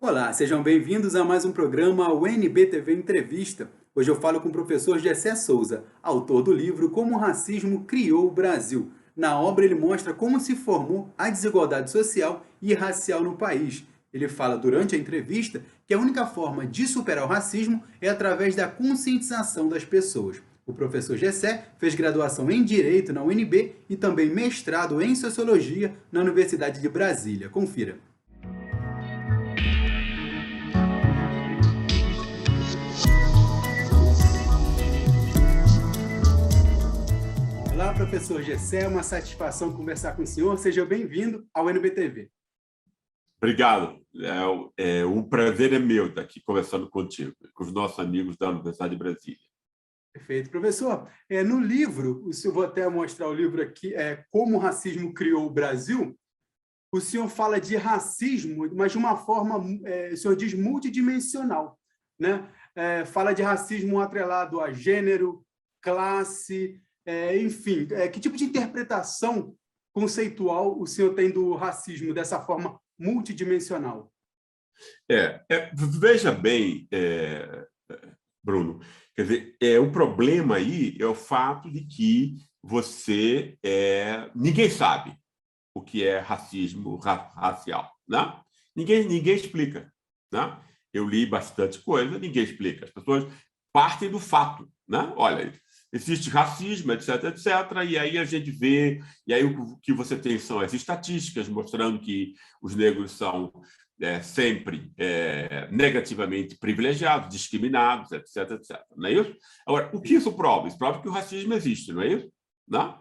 Olá, sejam bem-vindos a mais um programa UNB TV Entrevista. Hoje eu falo com o professor Gessé Souza, autor do livro Como o Racismo Criou o Brasil. Na obra ele mostra como se formou a desigualdade social e racial no país. Ele fala durante a entrevista que a única forma de superar o racismo é através da conscientização das pessoas. O professor Gessé fez graduação em Direito na UNB e também mestrado em Sociologia na Universidade de Brasília. Confira. Olá, professor Gessé, é uma satisfação conversar com o senhor. Seja bem-vindo ao NBTV. Obrigado. Um prazer é meu estar aqui conversando contigo, com os nossos amigos da Universidade de Brasília. Perfeito. Professor, no livro, o senhor vou até mostrar o livro aqui, Como o Racismo Criou o Brasil, o senhor fala de racismo, mas de uma forma, o senhor diz multidimensional, né? Fala de racismo atrelado a gênero, classe, enfim. Que tipo de interpretação conceitual o senhor tem do racismo dessa forma multidimensional? Veja bem, Bruno, quer dizer, o problema aí é o fato de que ninguém sabe o que é racismo racial, né? Ninguém explica, né? Eu li bastante coisa, ninguém explica. As pessoas partem do fato, né? Olha, existe racismo, etc, etc, e aí a gente vê, e aí o que você tem são as estatísticas mostrando que os negros são sempre negativamente privilegiados, discriminados, etc, etc. Não é isso? Agora, o que isso prova? Isso prova que o racismo existe, não é isso? Não?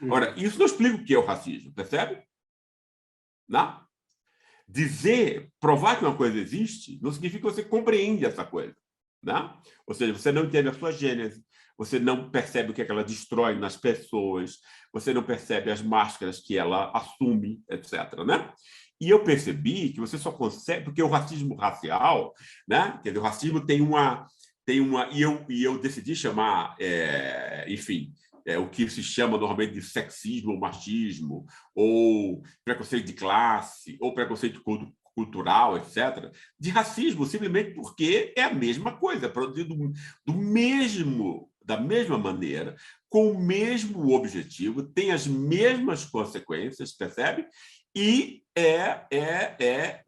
Agora, isso não explica o que é o racismo, percebe? Não? Provar que uma coisa existe, não significa que você compreende essa coisa. Né? Ou seja, você não entende a sua gênese, você não percebe o que é que ela destrói nas pessoas, você não percebe as máscaras que ela assume, etc. Né? E eu percebi que você só consegue, porque o racismo racial, né? Quer dizer, o racismo e eu decidi chamar, enfim, o que se chama normalmente de sexismo ou machismo, ou preconceito de classe, ou preconceito cultural, etc., de racismo, simplesmente porque é a mesma coisa, produzido da mesma maneira, com o mesmo objetivo, tem as mesmas consequências, percebe? E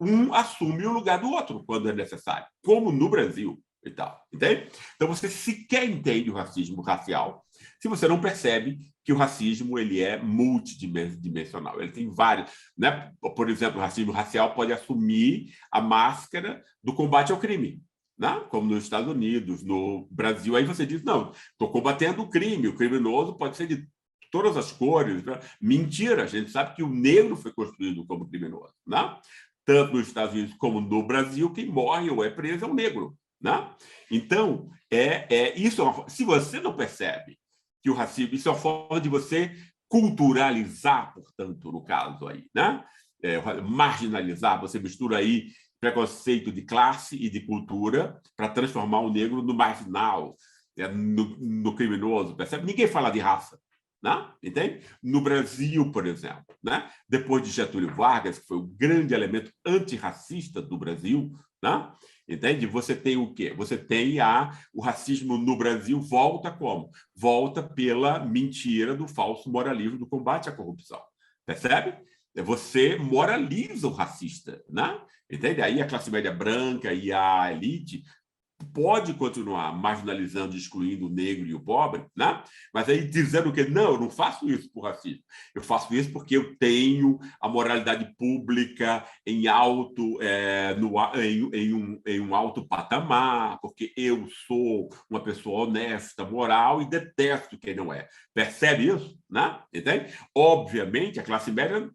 um assume o lugar do outro quando é necessário, como no Brasil e tal, entende? Então você sequer entende o racismo racial se você não percebe que o racismo ele é multidimensional. Ele tem vários, né? Por exemplo, o racismo racial pode assumir a máscara do combate ao crime, né? Como nos Estados Unidos, no Brasil. Aí você diz, não, estou combatendo o crime. O criminoso pode ser de todas as cores. Né? Mentira, a gente sabe que o negro foi construído como criminoso. Né? Tanto nos Estados Unidos como no Brasil, quem morre ou é preso é um negro. Né? Então, isso se você não percebe que o racismo, isso é uma forma de você culturalizar, portanto, no caso aí, né? Marginalizar, você mistura aí preconceito de classe e de cultura para transformar o negro no marginal, no criminoso, percebe? Ninguém fala de raça, né? Entende? No Brasil, por exemplo, né? Depois de Getúlio Vargas, que foi o grande elemento antirracista do Brasil, né? Entende? Você tem o quê? Você tem o racismo no Brasil volta como? Volta pela mentira do falso moralismo do combate à corrupção. Percebe? Você moraliza o racista, né? Entende? Aí a classe média branca e a elite pode continuar marginalizando, excluindo o negro e o pobre, né? Mas aí dizendo que não, eu não faço isso por racismo, eu faço isso porque eu tenho a moralidade pública em alto, em um alto patamar, porque eu sou uma pessoa honesta, moral e detesto quem não é. Percebe isso? Né? Entende? Obviamente, a classe média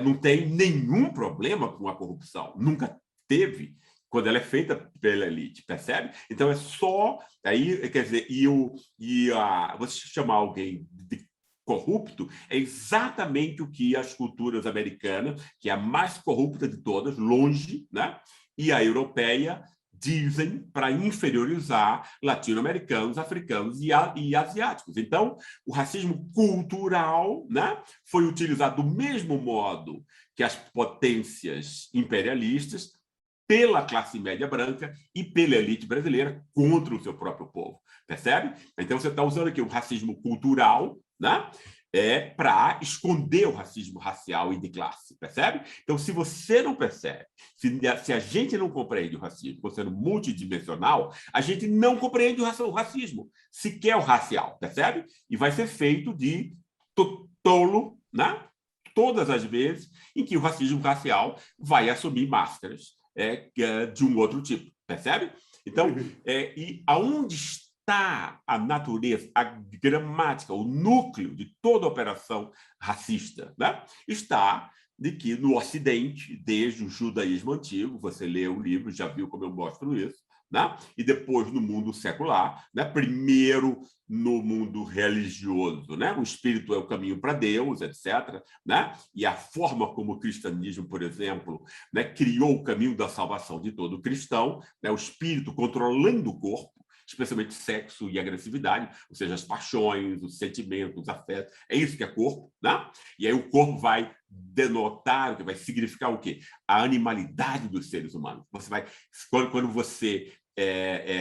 não tem nenhum problema com a corrupção, nunca teve, quando ela é feita pela elite, percebe? Então é só aí, quer dizer, você chamar alguém de corrupto é exatamente o que as culturas americanas, que é a mais corrupta de todas, longe, né? E a europeia dizem para inferiorizar latino-americanos, africanos e asiáticos. Então, o racismo cultural, né, foi utilizado do mesmo modo que as potências imperialistas pela classe média branca e pela elite brasileira contra o seu próprio povo, percebe? Então, você está usando aqui o racismo cultural, né? Para esconder o racismo racial e de classe, percebe? Então, se você não percebe, se a gente não compreende o racismo como sendo multidimensional, a gente não compreende o racismo, sequer o racial, percebe? E vai ser feito de tolo, né? Todas as vezes em que o racismo racial vai assumir máscaras de um outro tipo, percebe? Então, e aonde está a natureza, a gramática, o núcleo de toda operação racista, né? Está de que no Ocidente, desde o judaísmo antigo, você lê o livro, já viu como eu mostro isso, né? E depois no mundo secular, né? Primeiro no mundo religioso, né? O espírito é o caminho para Deus, etc., né? E a forma como o cristianismo, por exemplo, né? Criou o caminho da salvação de todo cristão, né? O espírito controlando o corpo, especialmente sexo e agressividade, ou seja, as paixões, os sentimentos, os afetos, é isso que é corpo, né? E aí o corpo vai denotar, vai significar o quê? A animalidade dos seres humanos. Você vai, quando você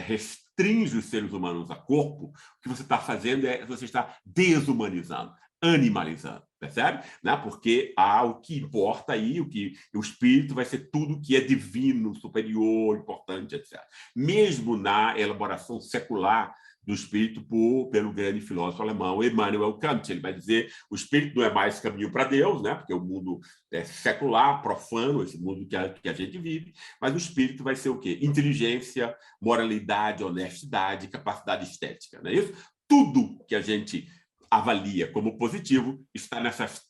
restringe os seres humanos a corpo, o que você está fazendo você está desumanizando, animalizando, percebe? Né? Porque o que importa aí, o espírito vai ser tudo que é divino, superior, importante, etc. Mesmo na elaboração secular do espírito pelo grande filósofo alemão Immanuel Kant. Ele vai dizer o espírito não é mais caminho para Deus, né? Porque o mundo é secular, profano, esse mundo que a gente vive, mas o espírito vai ser o quê? Inteligência, moralidade, honestidade, capacidade estética, não é isso? Tudo que a gente avalia como positivo está nessas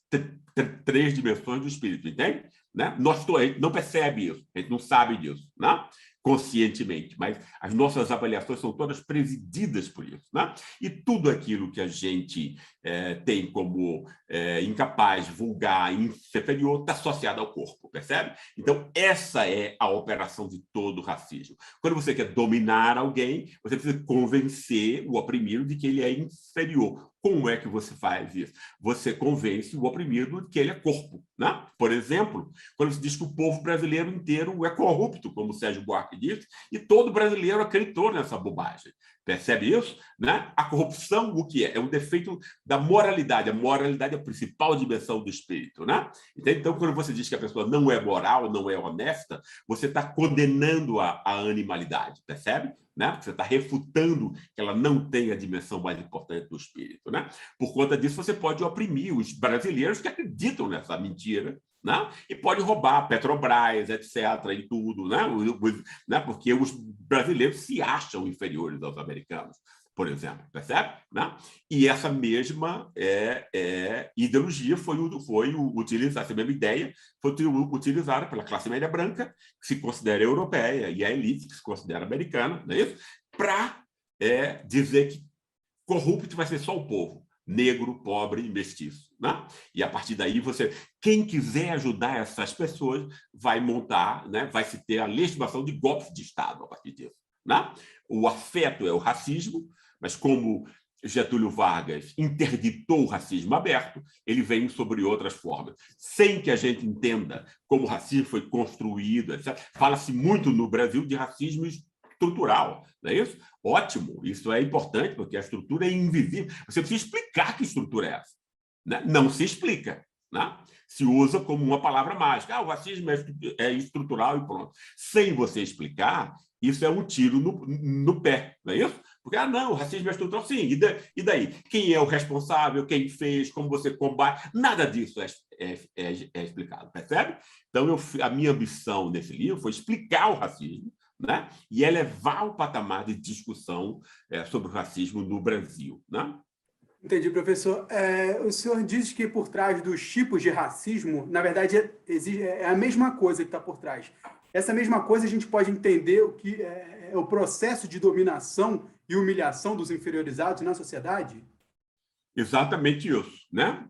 três dimensões do espírito, entende? Né? A gente não percebe isso, a gente não sabe disso, né? Conscientemente, mas as nossas avaliações são todas presididas por isso, né? E tudo aquilo que a gente tem como incapaz, vulgar, inferior, está associado ao corpo, percebe? Então, essa é a operação de todo o racismo. Quando você quer dominar alguém, você precisa convencer o oprimido de que ele é inferior. Como é que você faz isso? Você convence o oprimido de que ele é corpo, né? Por exemplo, quando se diz que o povo brasileiro inteiro é corrupto, como o Sérgio Buarque disse, e todo brasileiro acreditou nessa bobagem. Percebe isso? Né? A corrupção, o que é? É um defeito da moralidade. A moralidade é a principal dimensão do espírito, né? Então, quando você diz que a pessoa não é moral, não é honesta, você está condenando a animalidade, percebe? Né? Porque você está refutando que ela não tem a dimensão mais importante do espírito, né? Por conta disso, você pode oprimir os brasileiros que acreditam nessa mentira, né? E pode roubar a Petrobras, etc., e tudo, né? Porque os brasileiros se acham inferiores aos americanos, por exemplo, percebe? Né? E essa mesma ideologia foi utilizada, essa mesma ideia foi utilizada pela classe média branca, que se considera europeia, e a elite, que se considera americana, não é isso? Para dizer que corrupto vai ser só o povo, negro, pobre e mestiço. Né? E a partir daí, quem quiser ajudar essas pessoas vai montar, né? Vai se ter a legitimação de golpes de Estado a partir disso. Né? O afeto é o racismo, mas como Getúlio Vargas interditou o racismo aberto, ele vem sobre outras formas, sem que a gente entenda como o racismo foi construído, etc. Fala-se muito no Brasil de racismo estrutural, não é isso? Ótimo, isso é importante, porque a estrutura é invisível. Você precisa explicar que estrutura é essa. Né? Não se explica. Né? Se usa como uma palavra mágica. O racismo é estrutural e pronto. Sem você explicar, isso é um tiro no pé, não é isso? Porque, não, o racismo é estrutural, sim. E daí? Quem é o responsável? Quem fez? Como você combate? Nada disso é explicado, percebe? Então, a minha ambição nesse livro foi explicar o racismo, né? E elevar o patamar de discussão sobre o racismo no Brasil. Né? Entendi, professor. O senhor diz que por trás dos tipos de racismo, na verdade, é a mesma coisa que está por trás. Essa mesma coisa a gente pode entender o que é o processo de dominação e humilhação dos inferiorizados na sociedade? Exatamente isso. Né?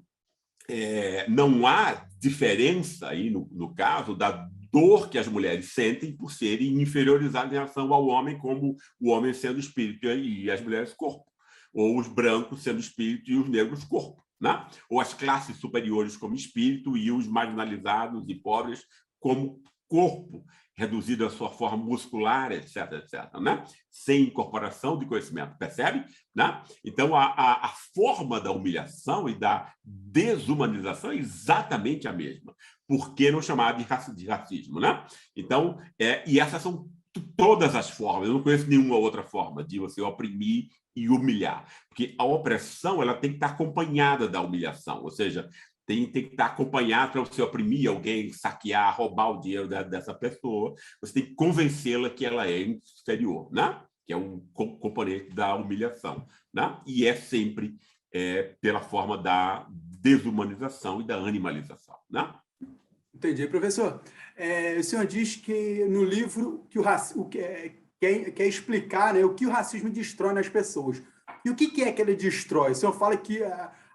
Não há diferença aí, no caso, da dor que as mulheres sentem por serem inferiorizadas em relação ao homem, como o homem sendo espírito e as mulheres corpo, ou os brancos sendo espírito e os negros corpo, né? Ou as classes superiores como espírito e os marginalizados e pobres como corpo. reduzido à sua forma muscular, etc., etc., né? Sem incorporação de conhecimento, percebe? Né? Então, a forma da humilhação e da desumanização é exatamente a mesma. Por que não chamar de racismo? Né? Então, e essas são todas as formas. Eu não conheço nenhuma outra forma de você oprimir e humilhar. Porque a opressão ela tem que estar acompanhada da humilhação, ou seja, tem que estar acompanhado para você oprimir alguém, saquear, roubar o dinheiro dessa pessoa. Você tem que convencê-la que ela é inferior, né? Que é um componente da humilhação. Né? E é sempre pela forma da desumanização e da animalização. Né? Entendi, professor. O senhor diz que no livro que quer explicar, né, o que o racismo destrói nas pessoas. E o que é que ele destrói? O senhor fala que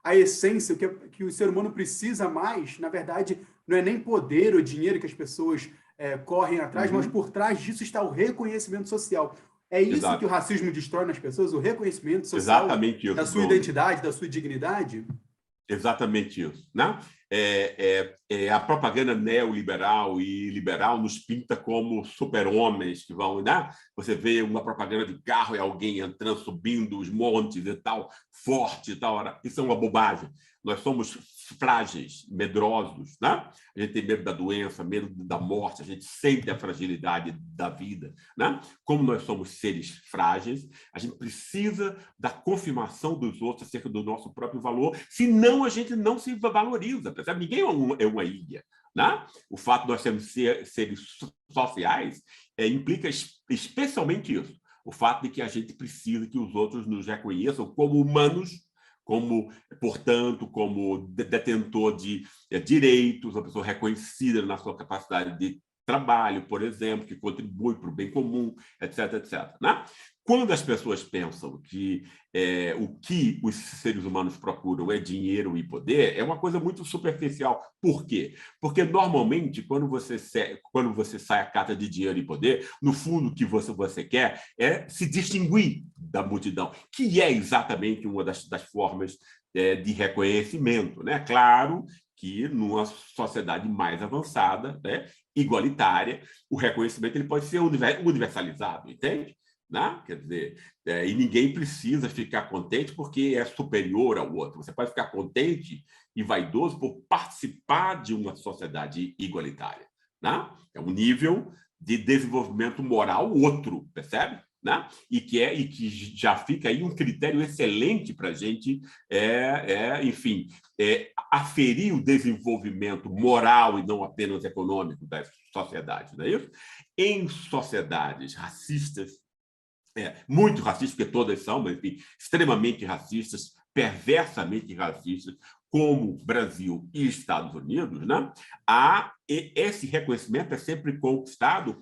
a essência, que o ser humano precisa mais, na verdade, não é nem poder ou dinheiro que as pessoas correm atrás, mas por trás disso está o reconhecimento social. É isso que o Exato. racismo destrói nas pessoas? O reconhecimento social Exatamente da isso, sua Bruno. identidade, da sua dignidade? Exatamente isso. Né? A propaganda neoliberal e liberal nos pinta como super-homens que vão. Né? Você vê uma propaganda de carro e alguém entrando, subindo os montes e tal, forte e tal. Isso é uma bobagem. Nós somos frágeis, medrosos. Né? A gente tem medo da doença, medo da morte, a gente sente a fragilidade da vida. Né? Como nós somos seres frágeis, a gente precisa da confirmação dos outros acerca do nosso próprio valor, senão a gente não se valoriza. Percebe? Ninguém é uma ilha. Né? O fato de nós sermos seres sociais implica especialmente isso. O fato de que a gente precisa que os outros nos reconheçam como humanos, portanto, como detentor de direitos, uma pessoa reconhecida na sua capacidade de trabalho, por exemplo, que contribui para o bem comum, etc., etc. Né? Quando as pessoas pensam que o que os seres humanos procuram é dinheiro e poder, é uma coisa muito superficial. Por quê? Porque, normalmente, quando você sai a cata de dinheiro e poder, no fundo, o que você quer é se distinguir da multidão, que é exatamente uma das formas de reconhecimento. Né? Claro que, numa sociedade mais avançada, né, igualitária, o reconhecimento ele pode ser universalizado, entende? Né? Quer dizer, e ninguém precisa ficar contente porque é superior ao outro. Você pode ficar contente e vaidoso por participar de uma sociedade igualitária. Né? É um nível de desenvolvimento moral outro, percebe? Né? E que já fica aí um critério excelente para a gente, enfim, aferir o desenvolvimento moral e não apenas econômico das sociedades. Não é isso? Em sociedades racistas, muito racistas, porque todas são, mas enfim, extremamente racistas, perversamente racistas, como Brasil e Estados Unidos, né? Esse reconhecimento é sempre conquistado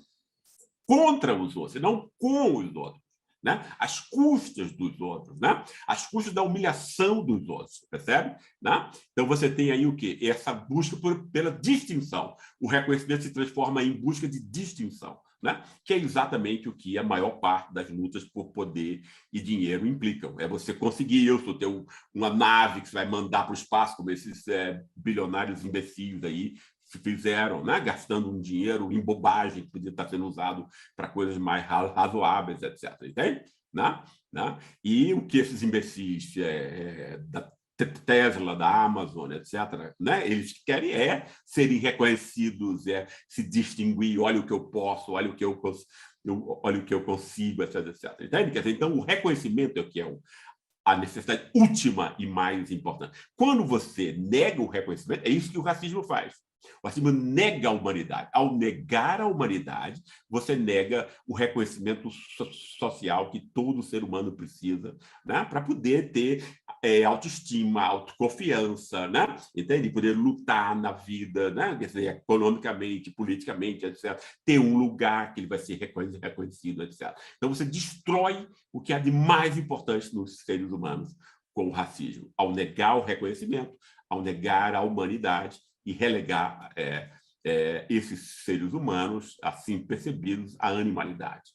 contra os outros, e não com os outros. Né? Às custas dos outros, né? Às custas da humilhação dos outros, percebe? Né? Então você tem aí o quê? Essa busca pela distinção. O reconhecimento se transforma em busca de distinção, né? Que é exatamente o que a maior parte das lutas por poder e dinheiro implicam. É você conseguir isso, ter uma nave que você vai mandar para o espaço, como esses bilionários imbecis aí se fizeram, né? Gastando um dinheiro em bobagem que podia estar sendo usado para coisas mais razoáveis, etc. Entende? Né? E o que esses imbecis da Tesla, da Amazon, etc., né? Eles querem serem reconhecidos, se distinguir, olha o que eu posso, olha o que eu consigo, etc., etc. Entende? Quer dizer, então, o reconhecimento é o que é a necessidade última e mais importante. Quando você nega o reconhecimento, é isso que o racismo faz. O racismo nega a humanidade. Ao negar a humanidade, você nega o reconhecimento social que todo ser humano precisa, né? Para poder ter autoestima, autoconfiança, né? Entende? Poder lutar na vida, né? Quer dizer, economicamente, politicamente, etc. Ter um lugar que ele vai ser reconhecido, etc. Então, você destrói o que há de mais importante nos seres humanos com o racismo, ao negar o reconhecimento, ao negar a humanidade e relegar esses seres humanos, assim percebidos, à animalidade.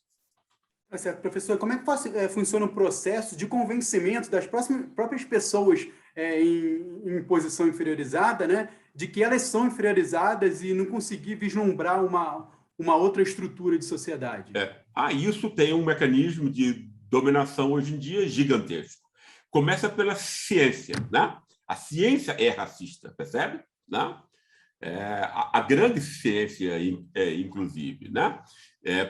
Tá certo, professor. Como é que funciona o processo de convencimento das próprias pessoas em posição inferiorizada, né, de que elas são inferiorizadas e não conseguir vislumbrar uma outra estrutura de sociedade? Isso tem um mecanismo de dominação hoje em dia gigantesco. Começa pela ciência, né? A ciência é racista, percebe? Né? A grande ciência, inclusive, né?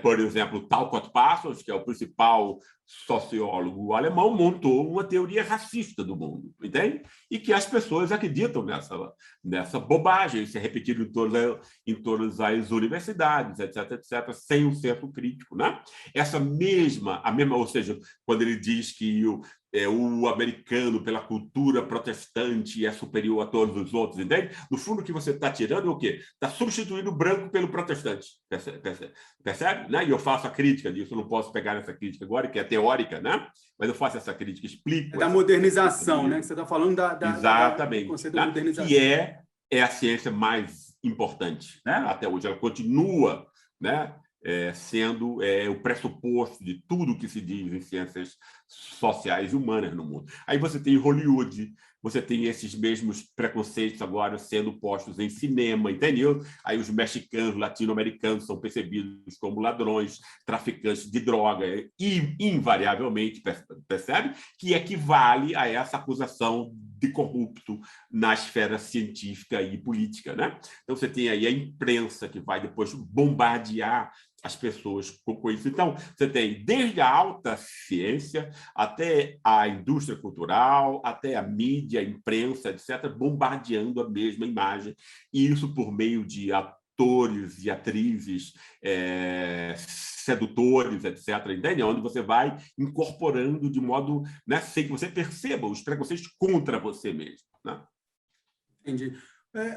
Por exemplo, Talcott Parsons, que é o principal sociólogo alemão, montou uma teoria racista do mundo, entende? E que as pessoas acreditam nessa bobagem, isso é repetido em todas as universidades, etc., sem um senso crítico, né? Ou seja, quando ele diz que o americano, pela cultura protestante, é superior a todos os outros, entende? No fundo, o que você está tirando é o quê? Está substituindo o branco pelo protestante, percebe? Né? E eu faço a crítica disso, eu não posso pegar nessa crítica agora, que é teórica, né? Mas eu faço essa crítica, explico. Da modernização, né? Que você está falando do Exatamente, conceito da né? modernização. Que é a ciência mais importante, né? Até hoje. Ela continua, né? Sendo o pressuposto de tudo que se diz em ciências sociais e humanas no mundo. Aí você tem Hollywood, você tem esses mesmos preconceitos agora sendo postos em cinema, entendeu? Aí os mexicanos, latino-americanos são percebidos como ladrões, traficantes de droga, e invariavelmente, percebe? Que equivale a essa acusação de corrupto na esfera científica e política, né? Então você tem aí a imprensa que vai depois bombardear as pessoas com isso. Então, você tem desde a alta ciência até a indústria cultural, até a mídia, a imprensa, etc., bombardeando a mesma imagem, e isso por meio de atores e atrizes sedutores, etc., entende? Onde você vai incorporando de modo, né, sem que você perceba os preconceitos contra você mesmo, né? Entendi.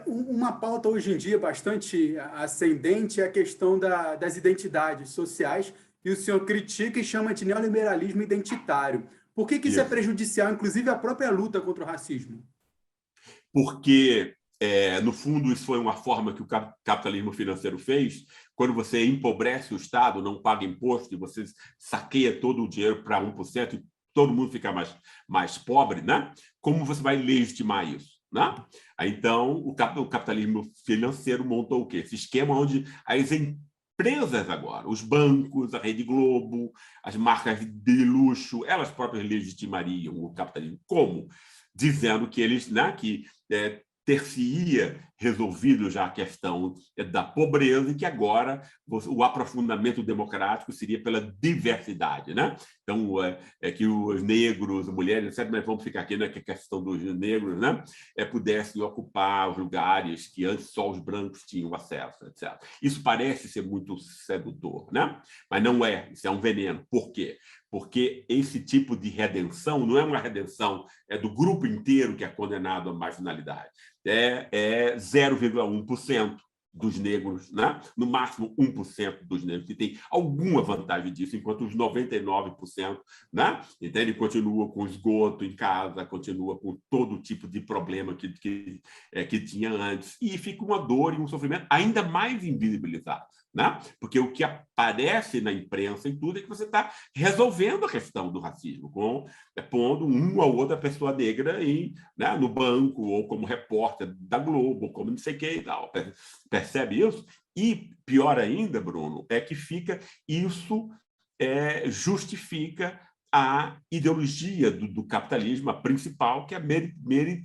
Uma pauta hoje em dia bastante ascendente é a questão das identidades sociais, que o senhor critica e chama de neoliberalismo identitário. Por que isso é prejudicial, inclusive, à própria luta contra o racismo? Porque, no fundo, isso foi uma forma que o capitalismo financeiro fez. Quando você empobrece o Estado, não paga imposto, e você saqueia todo o dinheiro para 1%, e todo mundo fica mais pobre, né? Como você vai legitimar isso? Né? Então, o capitalismo financeiro montou o quê? Esse esquema onde as empresas agora, os bancos, a Rede Globo, as marcas de luxo, elas próprias legitimariam o capitalismo. Como? Dizendo que eles, né, que ter-se-ia resolvido já a questão da pobreza e que agora o aprofundamento democrático seria pela diversidade, né? Então, que os negros, mulheres, etc., mas vamos ficar aqui na questão dos negros, né? Pudessem ocupar os lugares que antes só os brancos tinham acesso, etc. Isso parece ser muito sedutor, né? Mas não é, isso é um veneno. Por quê? Porque esse tipo de redenção não é uma redenção do grupo inteiro que é condenado à marginalidade. É 0,1% dos negros, né? No máximo 1% dos negros que tem alguma vantagem disso, enquanto os 99%, né? Então, ele continua com esgoto em casa, continua com todo tipo de problema que tinha antes, e fica uma dor e um sofrimento ainda mais invisibilizado. Né? Porque o que aparece na imprensa e tudo é que você está resolvendo a questão do racismo, pondo uma ou outra pessoa negra né, no banco, ou como repórter da Globo, como não sei o que e tal. Percebe isso? E pior ainda, Bruno, é que isso justifica a ideologia do capitalismo, a principal, que é a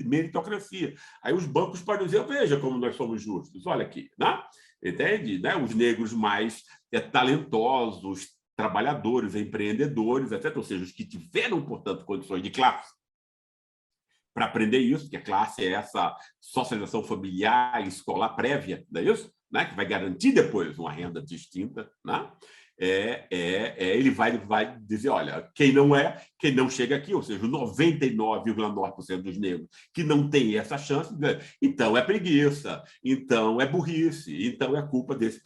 meritocracia. Aí os bancos podem dizer, veja como nós somos justos, olha aqui, né? Entende? Né? Os negros mais talentosos, trabalhadores, empreendedores, etc., ou seja, os que tiveram, portanto, condições de classe para aprender isso, que a classe é essa socialização familiar e escolar prévia, não é isso? Né? Que vai garantir depois uma renda distinta, né? Ele vai dizer, olha, quem não chega aqui, ou seja, 99,9% dos negros que não tem essa chance, então é preguiça, então é burrice, então é culpa desse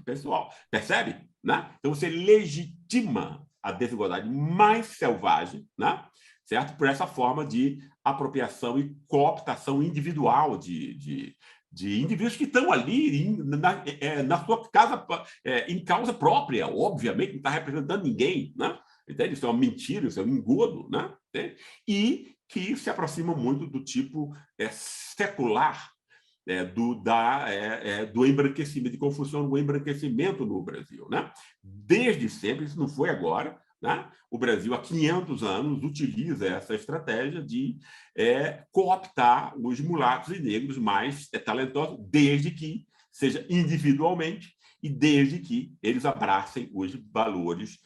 pessoal. Percebe? Né? Então você legitima a desigualdade mais selvagem, né? Certo? Por essa forma de apropriação e cooptação individual de indivíduos que estão ali na sua casa, em causa própria, obviamente, não está representando ninguém, né? Entende? Isso é uma mentira, isso é um engodo, né? Entende? E que se aproxima muito do tipo secular do embranquecimento, de confusão do embranquecimento no Brasil, né? Desde sempre, isso não foi agora, né? O Brasil, há 500 anos, utiliza essa estratégia de cooptar os mulatos e negros mais talentosos, desde que seja individualmente e desde que eles abracem os valores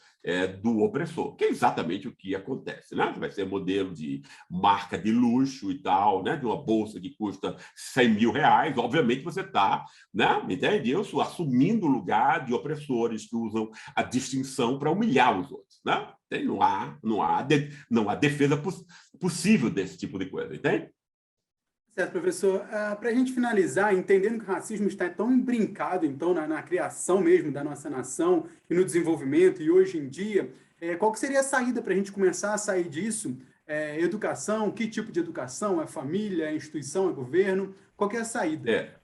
do opressor, que é exatamente o que acontece, né? Vai ser modelo de marca de luxo e tal, né? De uma bolsa que custa 100 mil reais, obviamente você está, né? Entende? Isso assumindo o lugar de opressores que usam a distinção para humilhar os outros, né? Não há defesa possível desse tipo de coisa, entende? Certo, professor. Para a gente finalizar, entendendo que o racismo está tão imbrincado, então, na criação mesmo da nossa nação e no desenvolvimento, e hoje em dia, qual que seria a saída para a gente começar a sair disso? Educação, que tipo de educação? É família, é instituição, é governo? Qual que é a saída?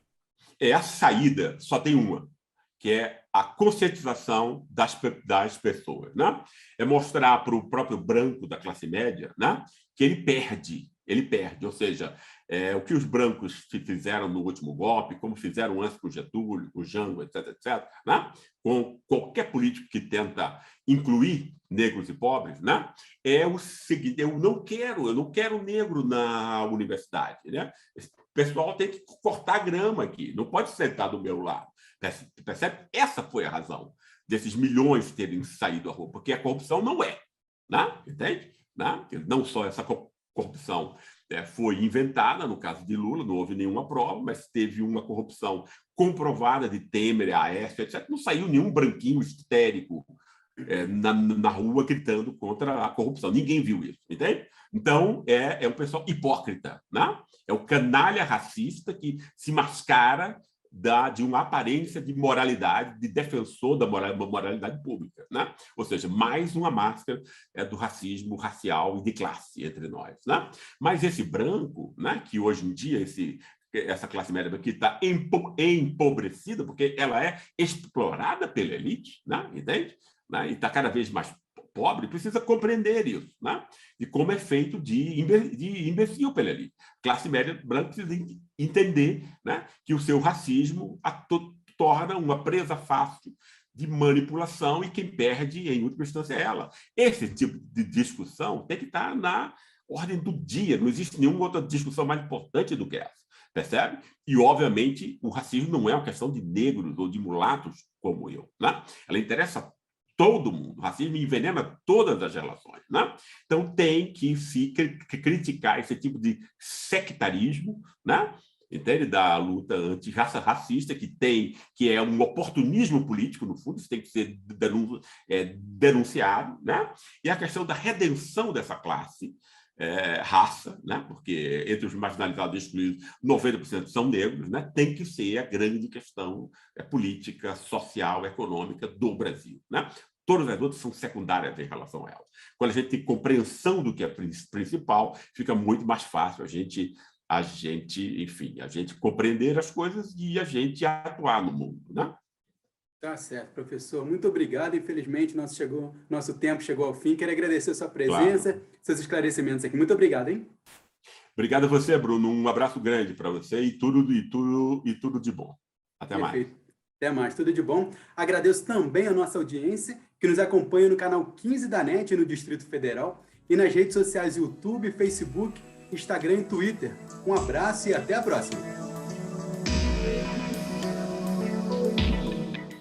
A saída só tem uma, que é a conscientização das pessoas, né? É mostrar para o próprio branco da classe média, né, que ele perde, ou seja, o que os brancos fizeram no último golpe, como fizeram antes com Getúlio, com Jango, etc., né? Com qualquer político que tenta incluir negros e pobres, né? É o seguinte: eu não quero negro na universidade, né? Esse pessoal tem que cortar a grama aqui, não pode sentar do meu lado. Percebe? Essa foi a razão desses milhões terem saído à rua, porque a corrupção não né? Entende? Né? Não só essa corrupção foi inventada, no caso de Lula, não houve nenhuma prova, mas teve uma corrupção comprovada de Temer, Aécio, etc. Não saiu nenhum branquinho histérico na rua gritando contra a corrupção. Ninguém viu isso, entende? Então, é um pessoal hipócrita, né? É o canalha racista que se mascara de uma aparência de moralidade, de defensor da moralidade pública, né? Ou seja, mais uma máscara do racismo racial e de classe entre nós, né? Mas esse branco, né, que hoje em dia essa classe média que está empobrecida, porque ela é explorada pela elite, né? Entende? Né? E está cada vez mais pobre, precisa compreender isso, né? E como é feito de imbecil pela elite. Classe média branca precisa entender, né, que o seu racismo torna uma presa fácil de manipulação e quem perde, em última instância, é ela. Esse tipo de discussão tem que estar na ordem do dia, não existe nenhuma outra discussão mais importante do que essa, percebe? E, obviamente, o racismo não é uma questão de negros ou de mulatos como eu, né? Ela interessa todo mundo. O racismo envenena todas as relações, né? Então, tem que se criticar esse tipo de sectarismo, né? Entende? Da luta anti-raça racista, que é um oportunismo político, no fundo, isso tem que ser denunciado, né? E a questão da redenção dessa classe, raça, né? Porque entre os marginalizados e excluídos, 90% são negros, né? Tem que ser a grande questão política, social, econômica do Brasil, né? Todas as outras são secundárias em relação a ela. Quando a gente tem compreensão do que é principal, fica muito mais fácil a gente compreender as coisas e a gente atuar no mundo, né? Tá certo, professor. Muito obrigado. Infelizmente, nosso tempo chegou ao fim. Quero agradecer a sua presença, Claro. seus esclarecimentos aqui. Muito obrigado, hein? Obrigado a você, Bruno. Um abraço grande para você e tudo de bom. Até mais. Perfeito. Até mais. Tudo de bom. Agradeço também a nossa audiência, que nos acompanha no canal 15 da NET no Distrito Federal e nas redes sociais YouTube, Facebook, Instagram e Twitter. Um abraço e até a próxima.